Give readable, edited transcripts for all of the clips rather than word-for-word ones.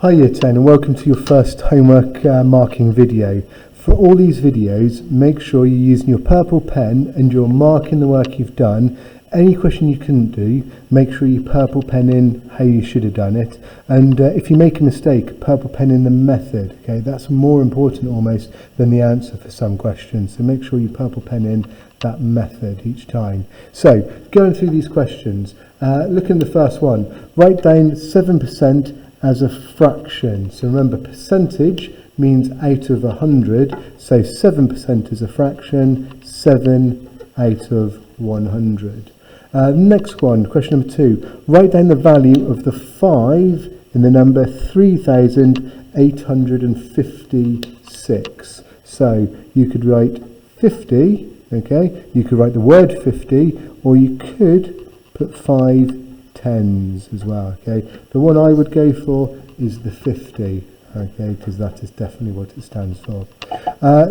Hi Year 10 and welcome to your first homework marking video. For all these videos, make sure you're using your purple pen and you're marking the work you've done. Any question you couldn't do, make sure you purple pen in how you should have done it. And if you make a mistake, purple pen in the method. Okay, that's more important almost than the answer for some questions. So make sure you purple pen in that method each time. So going through these questions, look at the first one. Write down 7% as a fraction. So remember, percentage means out of 100. So 7% is a fraction, 7 out of 100. Next one, question number 2. Write down the value of the 5 in the number 3,856. So you could write 50, okay? You could write the word 50, or you could put 5 tens as well, okay? The one I would go for is the 50, okay, because that is definitely what it stands for.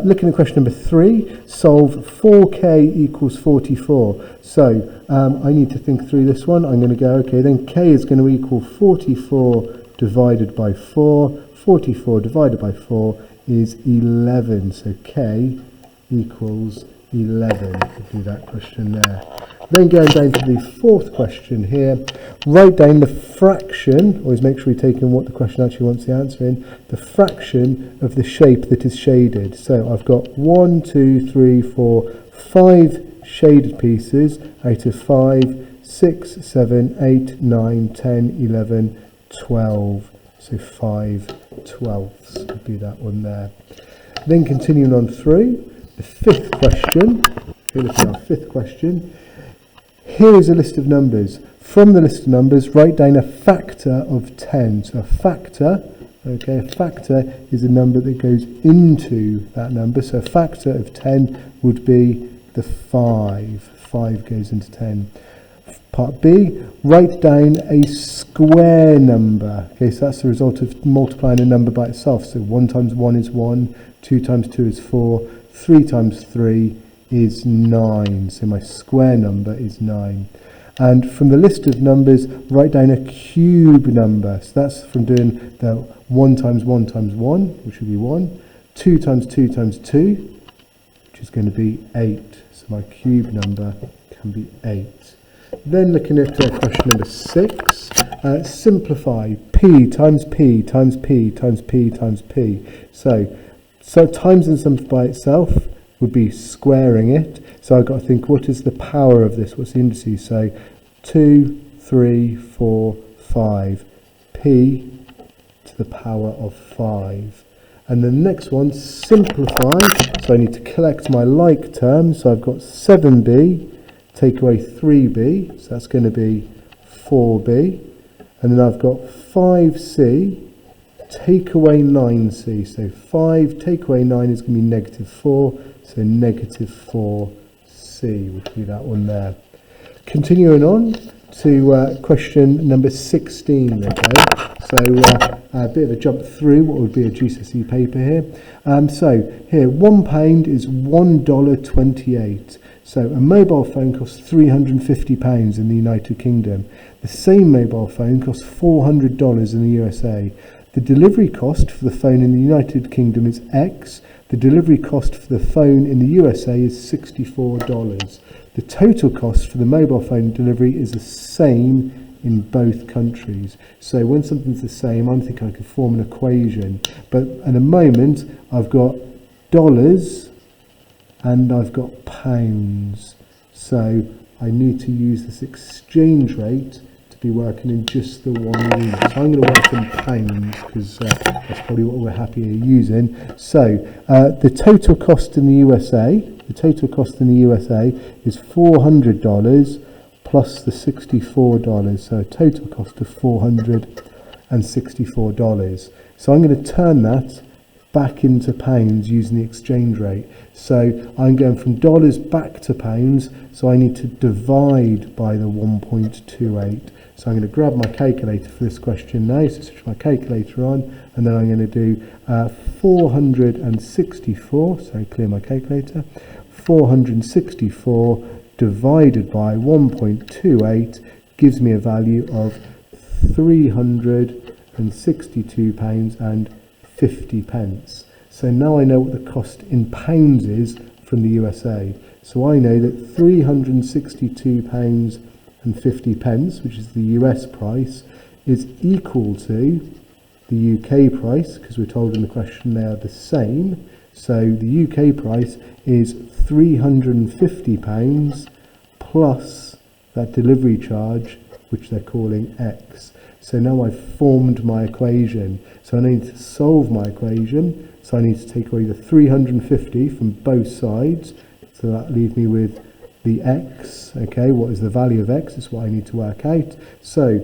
Looking at question number 3, solve 4k equals 44. So I need to think through this one. I'm going to go, okay, then k is going to equal 44 divided by 4. 44 divided by 4 is 11, so k equals 11. We'll do that question there. Then going down to the fourth question here, write down the fraction, always make sure you're taking what the question actually wants the answer in, the fraction of the shape that is shaded. So I've got 1, 2, 3, 4, 5 shaded pieces out of 5, 6, 7, 8, 9, 10, 11, 12. So 5 twelfths would be that one there. Then continuing on through, the fifth question, we're looking at our fifth question. Here is a list of numbers. From the list of numbers, write down a factor of 10. So a factor, okay, a factor is a number that goes into that number. So a factor of 10 would be the 5. 5 goes into 10. Part B, write down a square number. Okay, so that's the result of multiplying a number by itself. So 1 times 1 is 1, 2 times 2 is 4, 3 times 3 is 9. So my square number is 9. And from the list of numbers, write down a cube number. So that's from doing the 1 times 1 times 1, which would be 1, 2 times 2 times 2, which is going to be 8. So my cube number can be 8. Then looking at question number 6, simplify p times p times p times p times p. So times and sums by itself would be squaring it. So I've got to think, what is the power of this? What's the indices? So 2, 3, 4, 5. P to the power of 5. And the next one, simplify. So I need to collect my like terms. So I've got 7b, take away 3b. So that's going to be 4b. And then I've got 5c, take away 9c. So 5 take away 9 is going to be negative 4. So negative 4c would be that one there. Continuing on to question number 16. Okay, so a bit of a jump through what would be a GCSE paper here. So here, £1 is $1.28. So a mobile phone costs £350 in the United Kingdom. The same mobile phone costs $400 in the USA. The delivery cost for the phone in the United Kingdom is X. The delivery cost for the phone in the USA is $64. The total cost for the mobile phone delivery is the same in both countries. So when something's the same, I'm thinking I could form an equation. But at the moment, I've got dollars and I've got pounds. So I need to use this exchange rate be working in just the one unit. So I'm going to work in pounds because that's probably what we're happier using. So the total cost in the USA, is $400 plus the $64. So a total cost of $464. So I'm going to turn that back into pounds using the exchange rate. So I'm going from dollars back to pounds, so I need to divide by the 1.28. So I'm going to grab my calculator for this question now, so switch my calculator on, and then I'm going to do 464, so clear my calculator, 464 divided by 1.28 gives me a value of 300 £362.50. So now I know what the cost in pounds is from the USA. So I know that £362.50, which is the US price, is equal to the UK price, because we're told in the question they are the same. So the UK price is £350 plus that delivery charge, which they're calling X. So now I've formed my equation. So I need to solve my equation. So I need to take away the 350 from both sides. So that leaves me with the X. Okay, what is the value of X? Is what I need to work out. So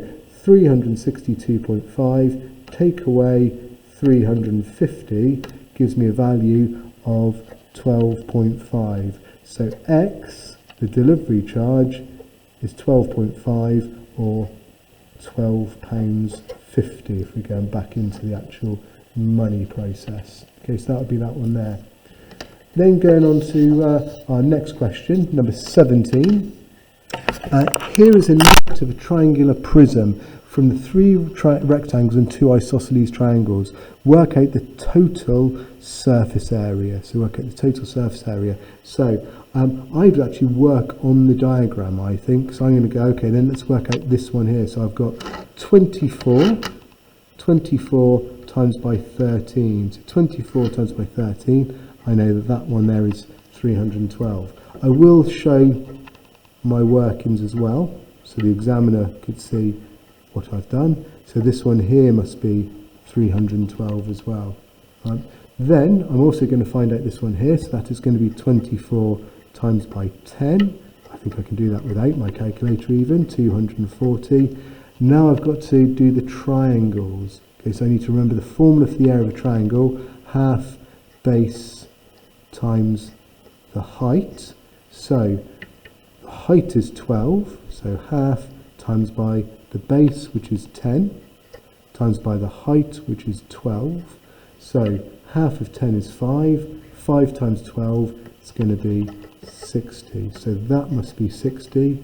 362.5 take away 350 gives me a value of 12.5. So X, the delivery charge, is 12.5 or £12.50 if we're going back into the actual money process. Okay, so that would be that one there. Then going on to our next question, number 17. Here is a note of a triangular prism from the 3 rectangles and 2 isosceles triangles. Work out the total surface area. So work out the total surface area. So I'd actually work on the diagram, I think. So I'm going to go, okay, then let's work out this one here. So I've got 24 times by 13. So 24 times by 13, I know that that one there is 312. I will show my workings as well, so the examiner could see what I've done. So this one here must be 312 as well. Right. Then I'm also going to find out this one here, so that is going to be 24 times by 10. I think I can do that without my calculator even, 240. Now I've got to do the triangles. Okay, so I need to remember the formula for the area of a triangle, half base times the height. So the height is 12, so half times by the base, which is 10, times by the height, which is 12. So half of 10 is 5. 5 times 12 is going to be 60. So that must be 60,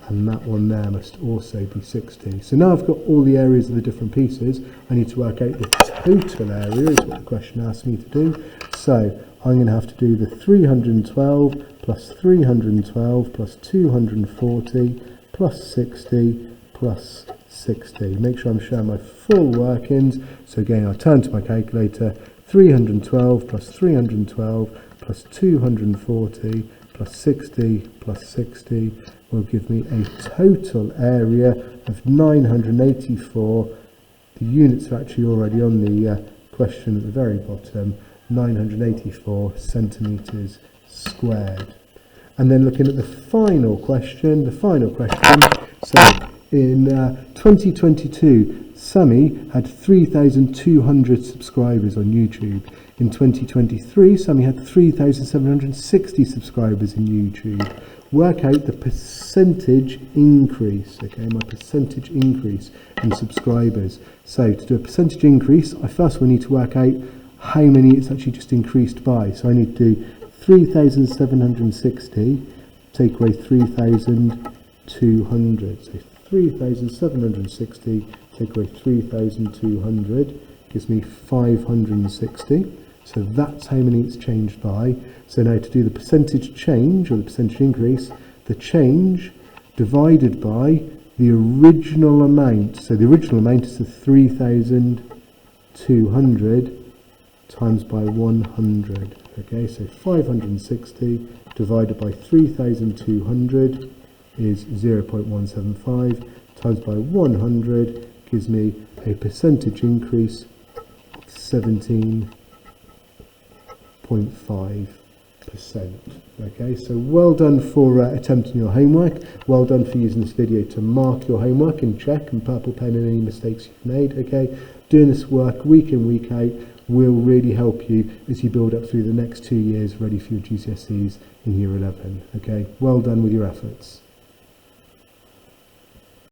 and that one there must also be 60. So now I've got all the areas of the different pieces. I need to work out the total area, is what the question asked me to do. So I'm going to have to do the 312 plus 312 plus 240 plus 60 plus 60. Make sure I'm showing my full workings. So again, I'll turn to my calculator. 312 plus 312 plus 240 plus 60 plus 60 will give me a total area of 984. The units are actually already on the question at the very bottom. 984 centimetres squared. And then looking at the final question, so in 2022, Sammy had 3,200 subscribers on YouTube. In 2023, Sammy had 3,760 subscribers in YouTube. Work out the percentage increase, okay, my percentage increase in subscribers. So to do a percentage increase, I first will need to work out how many it's actually just increased by. So I need to do 3,760 take away 3,200. So 3,760 take away 3,200 gives me 560. So that's how many it's changed by. So now to do the percentage change, or the percentage increase, the change divided by the original amount. So the original amount is the 3,200 times by 100. Okay, so 560 divided by 3,200 is 0.175 times by 100 gives me a percentage increase of 17.5%. Okay, so well done for attempting your homework. Well done for using this video to mark your homework and check and purple pen any mistakes you've made. Okay, doing this work week in, week out will really help you as you build up through the next 2 years ready for your GCSEs in Year 11. Okay, well done with your efforts.